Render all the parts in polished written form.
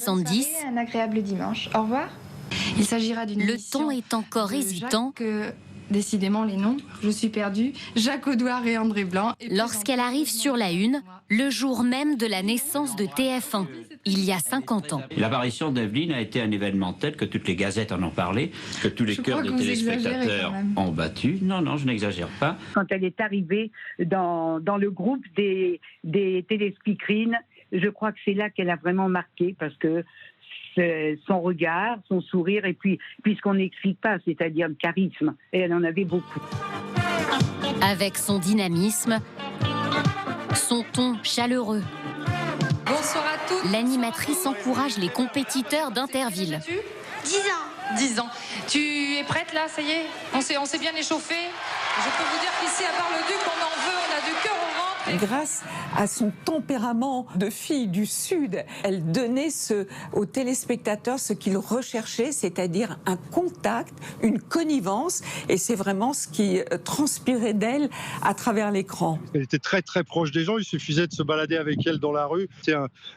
70. Un agréable dimanche. Au revoir. Il s'agira d'une Le mission ton est encore de hésitant. Décidément les noms, je suis perdue. Jacques Audouard et André Blanc. Lorsqu'elle arrive sur la une, le jour même de la naissance de TF1, il y a 50 ans. L'apparition d'Evelyne a été un événement tel que toutes les gazettes en ont parlé, que tous les cœurs des téléspectateurs ont battu. Non, non, je n'exagère pas. Quand elle est arrivée dans le groupe des téléspeakerines, je crois que c'est là qu'elle a vraiment marqué, parce que son regard, son sourire, et puis ce qu'on n'explique pas, c'est-à-dire le charisme, et elle en avait beaucoup. Avec son dynamisme, son ton chaleureux. Bonsoir à tous. L'animatrice encourage les compétiteurs d'Interville. 10 ans. 10 ans. Tu es prête là, ça y est? On s'est bien échauffé. Je peux vous dire qu'ici, à Bar-le-Duc, on en veut, on a du cœur au ventre. Grâce à son tempérament de fille du Sud, elle donnait aux téléspectateurs ce qu'ils recherchaient, c'est-à-dire un contact, une connivence, et c'est vraiment ce qui transpirait d'elle à travers l'écran. Elle était très très proche des gens, il suffisait de se balader avec elle dans la rue. C'est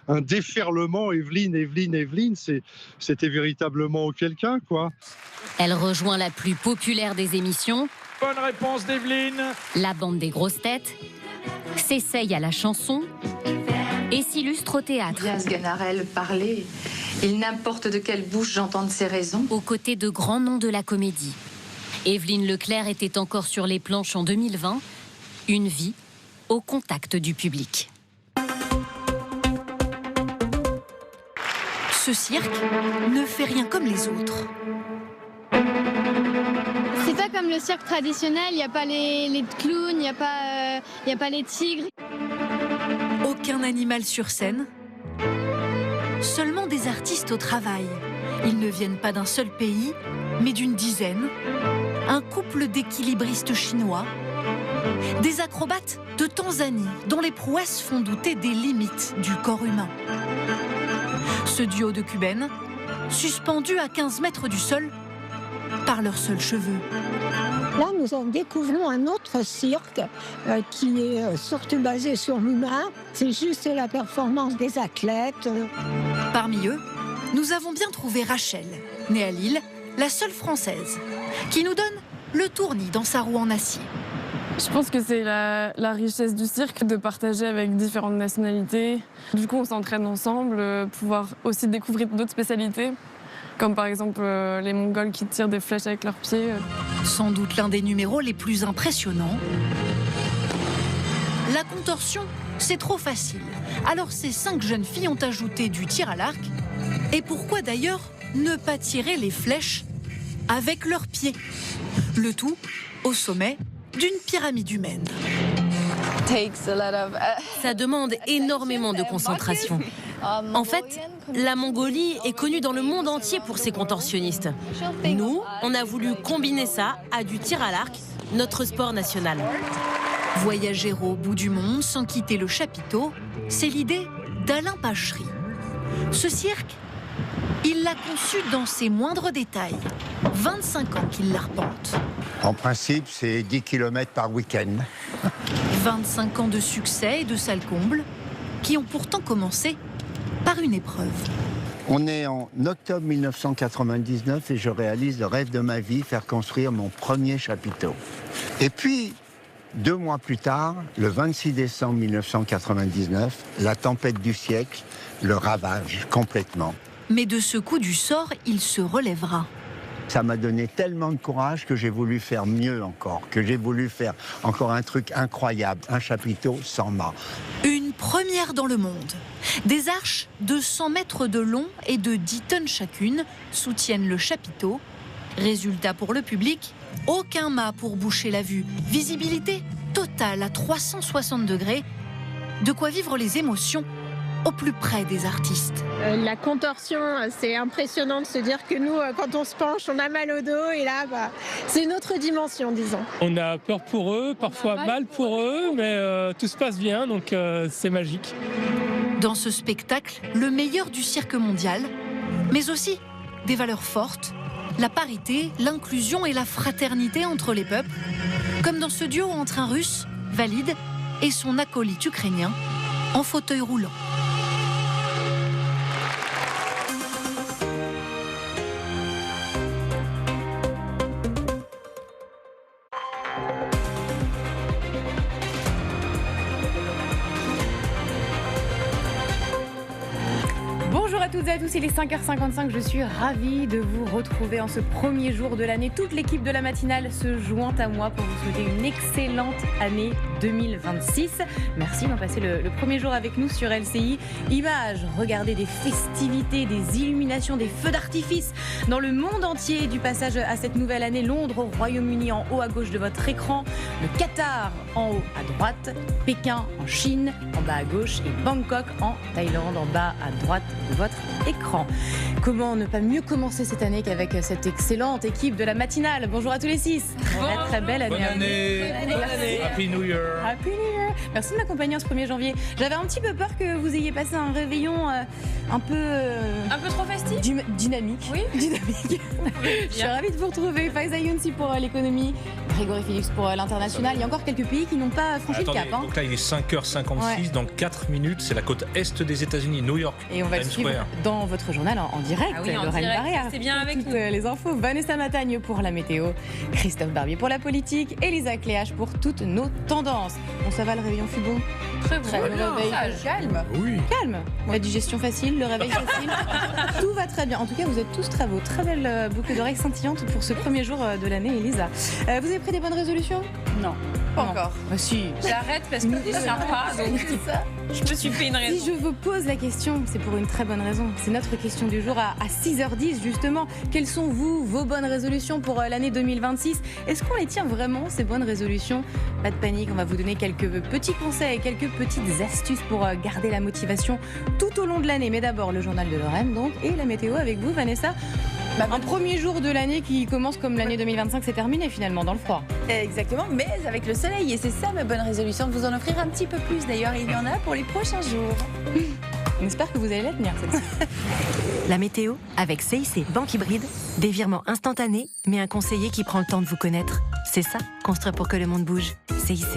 un déferlement, Evelyne, c'était véritablement quelqu'un, quoi. Elle rejoint la plus populaire des émissions. Bonne réponse d'Evelyne. La bande des grosses têtes, s'essaye à la chanson et s'illustre au théâtre. Diaz Ganarelle parlait, il n'importe de quelle bouche j'entende ses raisons. Aux côtés de grands noms de la comédie. Evelyne Leclerc était encore sur les planches en 2020. Une vie au contact du public. Ce cirque ne fait rien comme les autres. C'est pas comme le cirque traditionnel, il n'y a pas les clowns, il n'y a pas les tigres. Aucun animal sur scène, seulement des artistes au travail. Ils ne viennent pas d'un seul pays, mais d'une dizaine. Un couple d'équilibristes chinois, des acrobates de Tanzanie, dont les prouesses font douter des limites du corps humain. Ce duo de cubaines, suspendu à 15 mètres du sol, par leurs seuls cheveux. Là, nous en découvrons un autre cirque qui est surtout basé sur l'humain. C'est juste la performance des athlètes. Parmi eux, nous avons bien trouvé Rachel, née à Lille, la seule française, qui nous donne le tournis dans sa roue en acier. Je pense que c'est la richesse du cirque de partager avec différentes nationalités. Du coup, on s'entraîne ensemble, pouvoir aussi découvrir d'autres spécialités. Comme par exemple les Mongols qui tirent des flèches avec leurs pieds. Sans doute l'un des numéros les plus impressionnants. La contorsion, c'est trop facile. Alors ces 5 jeunes filles ont ajouté du tir à l'arc. Et pourquoi d'ailleurs ne pas tirer les flèches avec leurs pieds? Le tout au sommet d'une pyramide humaine. Ça demande énormément de concentration. En fait, la Mongolie est connue dans le monde entier pour ses contorsionnistes. Nous, on a voulu combiner ça à du tir à l'arc, notre sport national. Voyager au bout du monde sans quitter le chapiteau, c'est l'idée d'Alain Pachery. Ce cirque, il l'a conçu dans ses moindres détails. 25 ans qu'il l'arpente. En principe, c'est 10 km par week-end. 25 ans de succès et de sales combles, qui ont pourtant commencé par une épreuve. On est en octobre 1999 et je réalise le rêve de ma vie, faire construire mon premier chapiteau. Et puis, 2 mois plus tard, le 26 décembre 1999, la tempête du siècle le ravage complètement. Mais de ce coup du sort, il se relèvera. Ça m'a donné tellement de courage que j'ai voulu faire mieux encore, que j'ai voulu faire encore un truc incroyable, un chapiteau sans mât. Une première dans le monde. Des arches de 100 mètres de long et de 10 tonnes chacune soutiennent le chapiteau. Résultat pour le public, aucun mât pour boucher la vue. Visibilité totale à 360 degrés. De quoi vivre les émotions au plus près des artistes. La contorsion, c'est impressionnant de se dire que nous, quand on se penche, on a mal au dos. Et là, c'est une autre dimension, disons. On a peur pour eux, parfois mal pour eux, mais tout se passe bien, donc c'est magique. Dans ce spectacle, le meilleur du cirque mondial, mais aussi des valeurs fortes, la parité, l'inclusion et la fraternité entre les peuples, comme dans ce duo entre un Russe, Valide, et son acolyte ukrainien, en fauteuil roulant. à toutes et à tous, il est 5h55, je suis ravie de vous retrouver en ce premier jour de l'année. Toute l'équipe de la matinale se joint à moi pour vous souhaiter une excellente année 2026. Merci d'en passer le premier jour avec nous sur LCI. Images, regardez des festivités, des illuminations, des feux d'artifice dans le monde entier du passage à cette nouvelle année. Londres au Royaume-Uni en haut à gauche de votre écran, le Qatar en haut à droite, Pékin en Chine en bas à gauche et Bangkok en Thaïlande en bas à droite de votre écran. Comment ne pas mieux commencer cette année qu'avec cette excellente équipe de la matinale. Bonjour à tous les 6. Très belle année. Bonne année. Happy New Year. Happy New Year. Merci de m'accompagner en ce 1er janvier. J'avais un petit peu peur que vous ayez passé un réveillon un peu trop festif. Dynamique. Oui. Dynamique. Je suis ravie de vous retrouver. Faiza Younsi pour l'économie, Grégory Phillips pour l'international. Il y a encore quelques pays qui n'ont pas franchi le cap. Donc là, il est 5h56. Ouais. Dans 4 minutes, c'est la côte est des États-Unis, New York. Et on va le suivre dans votre journal en direct. Lorraine Barrière. C'est bien avec nous. Les infos. Vanessa Matagne pour la météo, Christophe Barbier pour la politique, Elisa Cléache pour toutes nos tendances. Bon, ça va, le réveillon fut bon? Très bon. Le réveil calme. Oui. Calme. La digestion facile, le réveil facile. Tout va très bien. En tout cas, vous êtes tous très beaux. Très belle boucle d'oreilles scintillantes pour ce premier jour de l'année, Elisa. Vous avez pris des bonnes résolutions? Non. Pas encore. Si. J'arrête parce que je ne tiens pas. Donc je me suis fait une raison. Si je vous pose la question, c'est pour une très bonne raison. C'est notre question du jour à 6h10 justement. Quelles sont vos bonnes résolutions pour l'année 2026? Est-ce qu'on les tient vraiment, ces bonnes résolutions? Pas de panique, on va vous donner quelques petits conseils, quelques petites astuces pour garder la motivation tout au long de l'année. Mais d'abord, le journal de Lorraine donc, et la météo avec vous, Vanessa. Un premier jour de l'année qui commence comme l'année 2025 s'est terminé finalement dans le froid. Exactement, mais avec le soleil. Et c'est ça ma bonne résolution, de vous en offrir un petit peu plus. D'ailleurs, il y en a pour les prochains jours. On espère que vous allez la tenir celle-ci. La météo avec CIC Banque Hybride. Des virements instantanés, mais un conseiller qui prend le temps de vous connaître. C'est ça, construire pour que le monde bouge. CIC.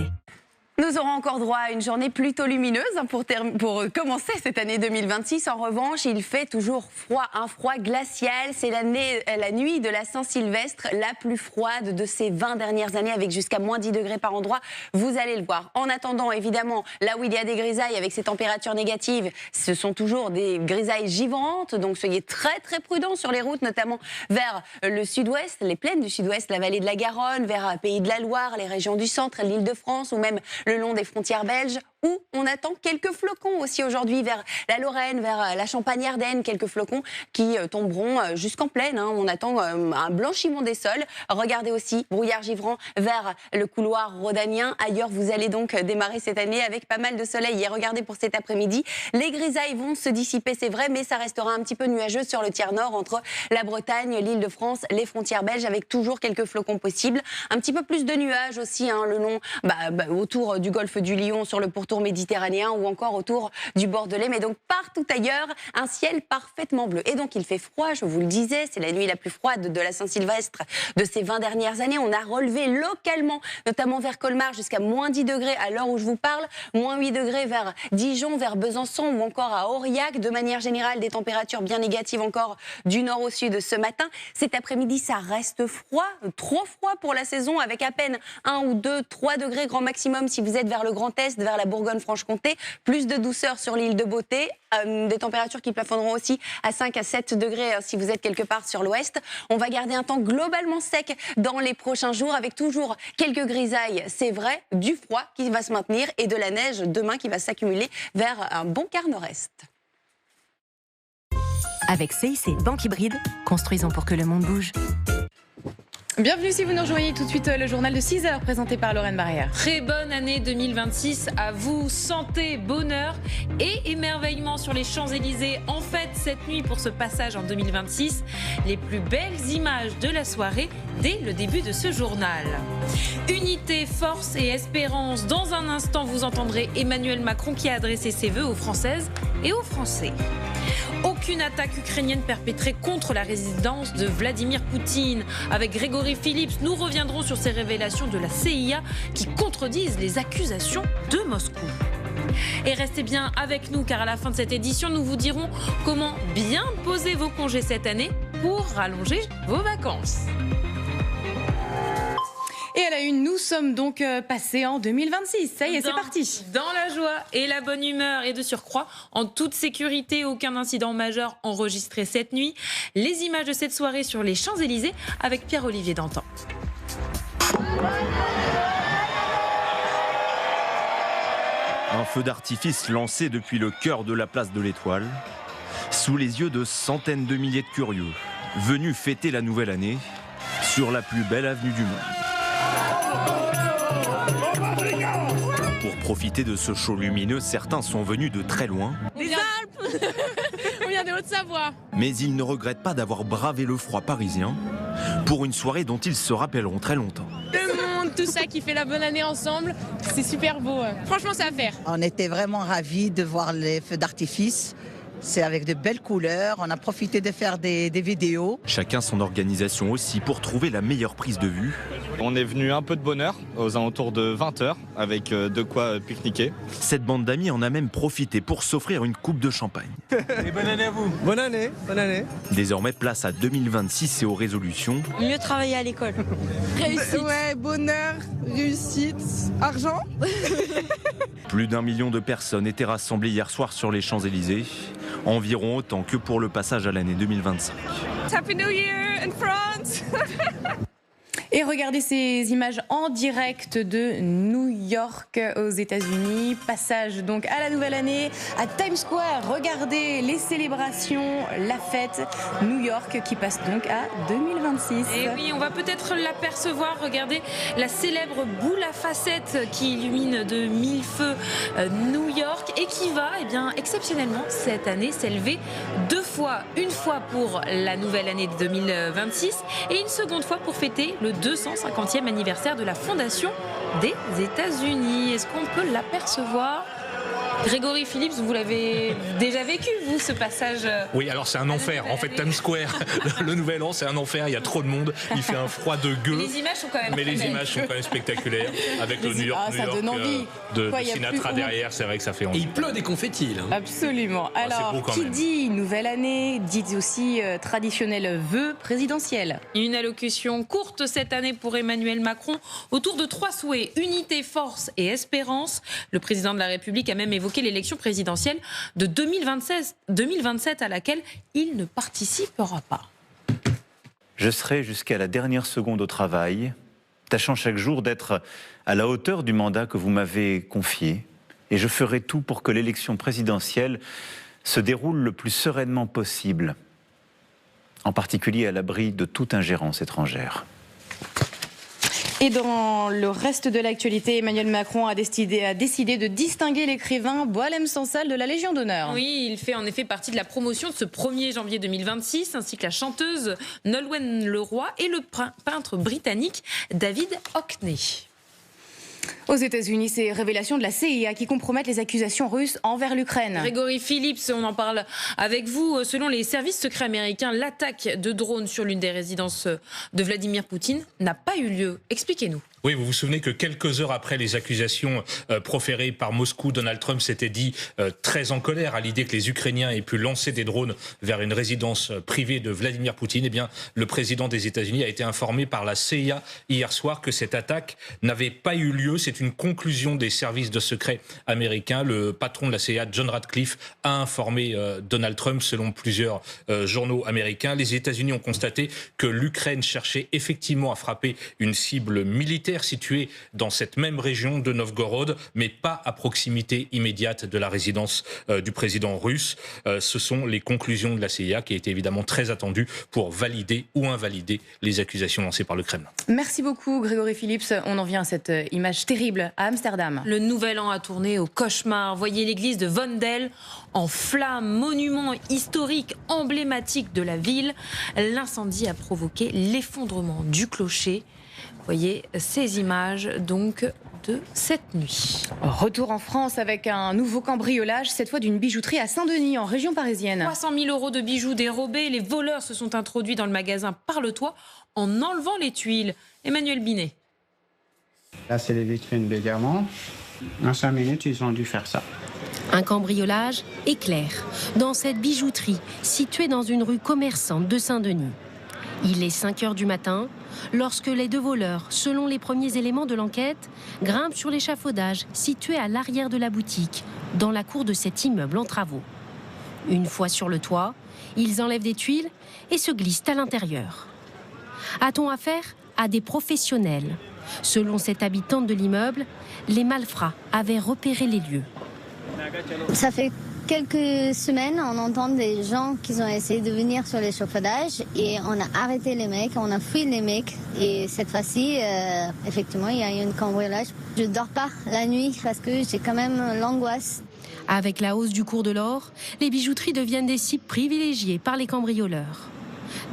Nous aurons encore droit à une journée plutôt lumineuse pour commencer cette année 2026. En revanche, il fait toujours froid, un froid glacial. C'est la nuit de la Saint-Sylvestre, la plus froide de ces 20 dernières années, avec jusqu'à moins 10 degrés par endroit. Vous allez le voir. En attendant, évidemment, là où il y a des grisailles avec ces températures négatives, ce sont toujours des grisailles givrantes. Donc soyez très très prudents sur les routes, notamment vers le sud-ouest, les plaines du sud-ouest, la vallée de la Garonne, vers Pays de la Loire, les régions du centre, l'Île-de-France ou même le long des frontières belges, où on attend quelques flocons aussi aujourd'hui vers la Lorraine, vers la Champagne-Ardenne, quelques flocons qui tomberont jusqu'en plaine. On attend un blanchiment des sols. Regardez aussi, brouillard givrant vers le couloir rhodanien. Ailleurs, vous allez donc démarrer cette année avec pas mal de soleil. Et regardez pour cet après-midi, les grisailles vont se dissiper, c'est vrai, mais ça restera un petit peu nuageux sur le tiers nord entre la Bretagne, l'Île-de-France, les frontières belges, avec toujours quelques flocons possibles. Un petit peu plus de nuages aussi, le long, autour du golfe du Lion, sur le pourtour méditerranéen ou encore autour du Bordelais, mais donc partout ailleurs, un ciel parfaitement bleu. Et donc il fait froid, je vous le disais, c'est la nuit la plus froide de la Saint-Sylvestre de ces 20 dernières années. On a relevé localement, notamment vers Colmar, jusqu'à moins 10 degrés à l'heure où je vous parle, moins 8 degrés vers Dijon, vers Besançon ou encore à Aurillac. De manière générale, des températures bien négatives encore du nord au sud ce matin. Cet après-midi, ça reste froid, trop froid pour la saison, avec à peine 1 ou 2, 3 degrés grand maximum si vous êtes vers le Grand Est, vers la Bourgogne-Franche-Comté. Plus de douceur sur l'île de Beauté. Des températures qui plafonneront aussi à 5 à 7 degrés si vous êtes quelque part sur l'ouest. On va garder un temps globalement sec dans les prochains jours, avec toujours quelques grisailles, c'est vrai, du froid qui va se maintenir et de la neige demain qui va s'accumuler vers un bon quart nord-est. Avec CIC Banque Hybride, construisons pour que le monde bouge. Bienvenue si vous nous rejoignez tout de suite, le journal de 6h présenté par Lorraine Barrière. Très bonne année 2026 à vous, santé, bonheur et émerveillement sur les Champs-Élysées. En fait, cette nuit pour ce passage en 2026, les plus belles images de la soirée dès le début de ce journal. Unité, force et espérance. Dans un instant, vous entendrez Emmanuel Macron qui a adressé ses vœux aux Françaises et aux Français. Aucune attaque ukrainienne perpétrée contre la résidence de Vladimir Poutine. Avec Grégory Phillips, nous reviendrons sur ces révélations de la CIA qui contredisent les accusations de Moscou. Et restez bien avec nous car à la fin de cette édition, nous vous dirons comment bien poser vos congés cette année pour rallonger vos vacances. Et à la une, nous sommes donc passés en 2026. Ça y est, c'est parti. Dans la joie et la bonne humeur et de surcroît, en toute sécurité, aucun incident majeur enregistré cette nuit. Les images de cette soirée sur les Champs-Élysées avec Pierre-Olivier Dantan. Un feu d'artifice lancé depuis le cœur de la place de l'Étoile, sous les yeux de centaines de milliers de curieux, venus fêter la nouvelle année sur la plus belle avenue du monde. Pour profiter de ce show lumineux, certains sont venus de très loin. Des Alpes. On vient des Hauts-de-Savoie. Mais ils ne regrettent pas d'avoir bravé le froid parisien pour une soirée dont ils se rappelleront très longtemps. Le monde, tout ça qui fait la bonne année ensemble, c'est super beau. Franchement, c'est à faire. On était vraiment ravis de voir les feux d'artifice. C'est avec de belles couleurs, on a profité de faire des vidéos. Chacun son organisation aussi pour trouver la meilleure prise de vue. On est venu un peu de bonne heure, aux alentours de 20h, avec de quoi pique-niquer. Cette bande d'amis en a même profité pour s'offrir une coupe de champagne. Et bonne année à vous. Bonne année, bonne année. Désormais, place à 2026 et aux résolutions. Mieux travailler à l'école. Réussite. Ouais, bonheur, réussite, argent. Plus d'1 million de personnes étaient rassemblées hier soir sur les Champs-Élysées. Environ autant que pour le passage à l'année 2025. Happy New Year in France. Et regardez ces images en direct de New York aux États-Unis. Passage donc à la nouvelle année à Times Square. Regardez les célébrations, la fête. New York qui passe donc à 2026. Et oui, on va peut-être l'apercevoir. Regardez la célèbre boule à facettes qui illumine de 1000 feux New York et qui va, exceptionnellement cette année s'élever 2 fois. Une fois pour la nouvelle année de 2026 et une seconde fois pour fêter le 250e anniversaire de la fondation des États-Unis. Est-ce qu'on peut l'apercevoir ? Grégory Phillips, vous l'avez déjà vécu, vous, ce passage? Oui, alors c'est un enfer. En fait, Times Square, le nouvel an, c'est un enfer. Il y a trop de monde. Il fait un froid de gueux. Mais les images sont quand même spectaculaires. Avec le New York, de Sinatra derrière, c'est vrai que ça fait envie. Et il pleut des confettis, là. Absolument. Alors, qui dit nouvelle année, dit aussi traditionnel vœu présidentiel. Une allocution courte cette année pour Emmanuel Macron autour de 3 souhaits: unité, force et espérance. Le président de la République a même évoqué l'élection présidentielle de 2027 à laquelle il ne participera pas. Je serai jusqu'à la dernière seconde au travail, tâchant chaque jour d'être à la hauteur du mandat que vous m'avez confié, et je ferai tout pour que l'élection présidentielle se déroule le plus sereinement possible, en particulier à l'abri de toute ingérence étrangère. Et dans le reste de l'actualité, Emmanuel Macron a décidé de distinguer l'écrivain Boualem Sansal de la Légion d'honneur. Oui, il fait en effet partie de la promotion de ce 1er janvier 2026, ainsi que la chanteuse Nolwenn Leroy et le peintre britannique David Hockney. Aux États-Unis, c'est révélation de la CIA qui compromettent les accusations russes envers l'Ukraine. Grégory Phillips, on en parle avec vous. Selon les services secrets américains, l'attaque de drones sur l'une des résidences de Vladimir Poutine n'a pas eu lieu. Expliquez-nous. Oui, vous vous souvenez que quelques heures après les accusations proférées par Moscou, Donald Trump s'était dit très en colère à l'idée que les Ukrainiens aient pu lancer des drones vers une résidence privée de Vladimir Poutine. Eh bien, le président des États-Unis a été informé par la CIA hier soir que cette attaque n'avait pas eu lieu. C'est une conclusion des services de secret américains. Le patron de la CIA, John Ratcliffe, a informé Donald Trump. Selon plusieurs journaux américains, les États-Unis ont constaté que l'Ukraine cherchait effectivement à frapper une cible militaire située dans cette même région de Novgorod, mais pas à proximité immédiate de la résidence du président russe. Ce sont les conclusions de la CIA qui étaient évidemment très attendues pour valider ou invalider les accusations lancées par le Kremlin. Merci beaucoup Grégory Phillips. On en vient à cette image terrible à Amsterdam. Le nouvel an a tourné au cauchemar. Voyez l'église de Vondel en flammes, monument historique emblématique de la ville. L'incendie a provoqué l'effondrement du clocher. Voyez ces images donc de cette nuit. Retour en France avec un nouveau cambriolage, cette fois d'une bijouterie à Saint-Denis, en région parisienne. 300 000 € de bijoux dérobés. Les voleurs se sont introduits dans le magasin par le toit en enlevant les tuiles. Emmanuel Binet. Là, c'est les vitrines de diamants. En 5 minutes, ils ont dû faire ça. Un cambriolage éclair dans cette bijouterie située dans une rue commerçante de Saint-Denis. Il est 5 heures du matin lorsque les 2 voleurs, selon les premiers éléments de l'enquête, grimpent sur l'échafaudage situé à l'arrière de la boutique, dans la cour de cet immeuble en travaux. Une fois sur le toit, ils enlèvent des tuiles et se glissent à l'intérieur. A-t-on affaire à des professionnels? Selon cette habitante de l'immeuble, les malfrats avaient repéré les lieux. Ça fait quelques semaines, on entend des gens qui ont essayé de venir sur l'échafaudage et on a arrêté les mecs, on a fui les mecs. Et cette fois-ci, effectivement, il y a eu un cambriolage. Je ne dors pas la nuit parce que j'ai quand même l'angoisse. Avec la hausse du cours de l'or, les bijouteries deviennent des cibles privilégiées par les cambrioleurs.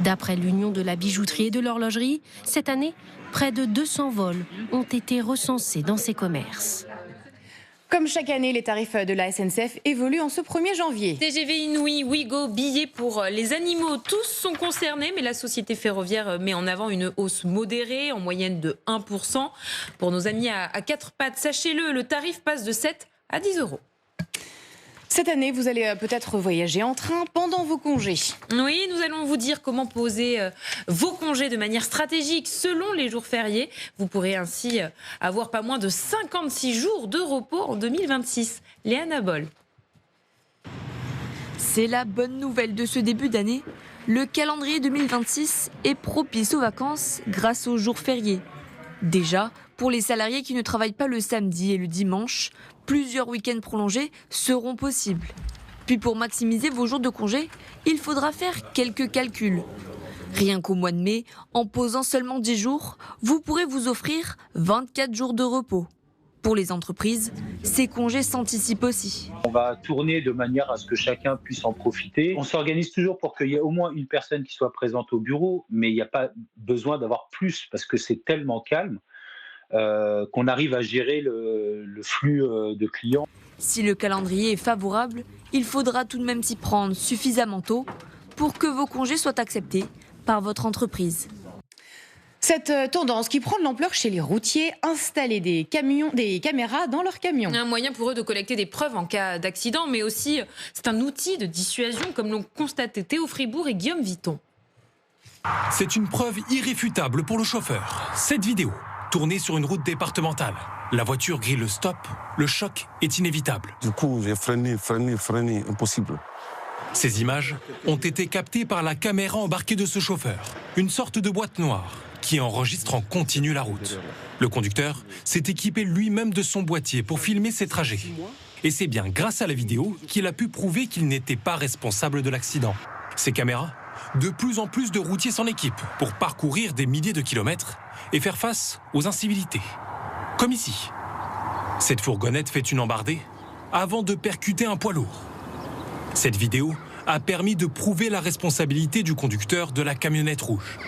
D'après l'Union de la bijouterie et de l'horlogerie, cette année, près de 200 vols ont été recensés dans ces commerces. Comme chaque année, les tarifs de la SNCF évoluent en ce 1er janvier. TGV Inouï, Ouigo, billets pour les animaux, tous sont concernés, mais la société ferroviaire met en avant une hausse modérée, en moyenne de 1%. Pour nos amis à 4 pattes, sachez-le, le tarif passe de 7 à 10 €. Cette année, vous allez peut-être voyager en train pendant vos congés. Oui, nous allons vous dire comment poser vos congés de manière stratégique selon les jours fériés. Vous pourrez ainsi avoir pas moins de 56 jours de repos en 2026. Léana Boll. C'est la bonne nouvelle de ce début d'année. Le calendrier 2026 est propice aux vacances grâce aux jours fériés. Déjà, pour les salariés qui ne travaillent pas le samedi et le dimanche, plusieurs week-ends prolongés seront possibles. Puis pour maximiser vos jours de congé, il faudra faire quelques calculs. Rien qu'au mois de mai, en posant seulement 10 jours, vous pourrez vous offrir 24 jours de repos. Pour les entreprises, ces congés s'anticipent aussi. On va tourner de manière à ce que chacun puisse en profiter. On s'organise toujours pour qu'il y ait au moins une personne qui soit présente au bureau, mais il n'y a pas besoin d'avoir plus parce que c'est tellement calme qu'on arrive à gérer le flux de clients. Si le calendrier est favorable, il faudra tout de même s'y prendre suffisamment tôt pour que vos congés soient acceptés par votre entreprise. Cette tendance qui prend de l'ampleur chez les routiers, installer des caméras dans leurs camions. Un moyen pour eux de collecter des preuves en cas d'accident, mais aussi c'est un outil de dissuasion, comme l'ont constaté Théo Fribourg et Guillaume Vitton. C'est une preuve irréfutable pour le chauffeur. Cette vidéo, tournée sur une route départementale. La voiture grille le stop, le choc est inévitable. Du coup, j'ai freiné, impossible. Ces images ont été captées par la caméra embarquée de ce chauffeur, une sorte de boîte noire qui enregistre en continu la route. Le conducteur s'est équipé lui-même de son boîtier pour filmer ses trajets. Et c'est bien grâce à la vidéo qu'il a pu prouver qu'il n'était pas responsable de l'accident. Ces caméras, de plus en plus de routiers s'en équipent pour parcourir des milliers de kilomètres et faire face aux incivilités. Comme ici. Cette fourgonnette fait une embardée avant de percuter un poids lourd. Cette vidéo a permis de prouver la responsabilité du conducteur de la camionnette rouge.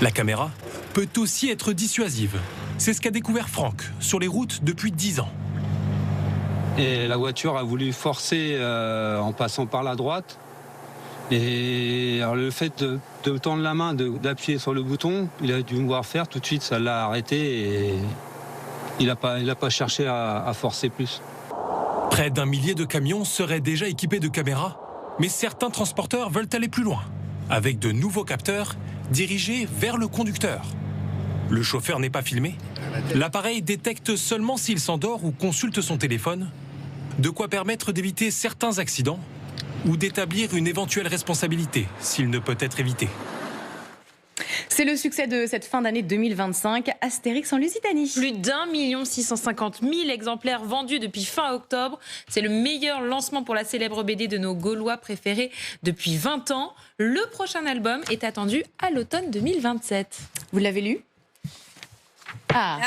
La caméra peut aussi être dissuasive. C'est ce qu'a découvert Franck sur les routes depuis 10 ans. Et la voiture a voulu forcer en passant par la droite. Et alors le fait de tendre la main, d'appuyer sur le bouton, il a dû me voir faire, tout de suite ça l'a arrêté et il n'a pas cherché à forcer plus. Près d'1 millier de camions seraient déjà équipés de caméras, mais certains transporteurs veulent aller plus loin, avec de nouveaux capteurs dirigés vers le conducteur. Le chauffeur n'est pas filmé, l'appareil détecte seulement s'il s'endort ou consulte son téléphone, de quoi permettre d'éviter certains accidents ou d'établir une éventuelle responsabilité s'il ne peut être évité. C'est le succès de cette fin d'année 2025, Astérix en Lusitanie. Plus d'1 650 000 exemplaires vendus depuis fin octobre. C'est le meilleur lancement pour la célèbre BD de nos Gaulois préférés depuis 20 ans. Le prochain album est attendu à l'automne 2027. Vous l'avez lu ? Ah,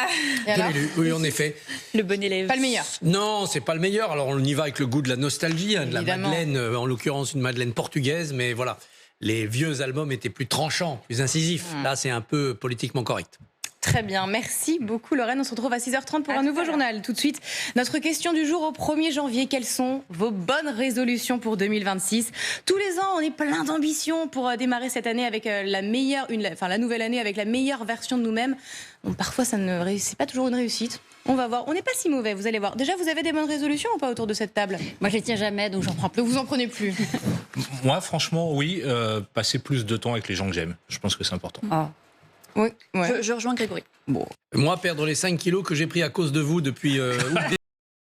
oui, en effet. Le bon élève. Pas le meilleur. Non, c'est pas le meilleur. Alors on y va avec le goût de la nostalgie, de la madeleine, en l'occurrence une madeleine portugaise, mais voilà. Les vieux albums étaient plus tranchants, plus incisifs. Là, c'est un peu politiquement correct. Très bien, merci beaucoup Lorraine. On se retrouve à 6h30 pour un nouveau journal. Tout de suite, notre question du jour au 1er janvier. Quelles sont vos bonnes résolutions pour 2026 ? Tous les ans, on est plein d'ambition pour démarrer cette année avec la nouvelle année avec la meilleure version de nous-mêmes. Bon, parfois, c'est pas toujours une réussite. On va voir. On n'est pas si mauvais, vous allez voir. Déjà, vous avez des bonnes résolutions ou pas autour de cette table ? Moi, je les tiens jamais, donc j'en prends plus. Vous en prenez plus ? Moi, franchement, oui. Passer plus de temps avec les gens que j'aime. Je pense que c'est important. Ah. Oui, ouais. Je rejoins Grégory. Bon. Moi, perdre les 5 kilos que j'ai pris à cause de vous depuis août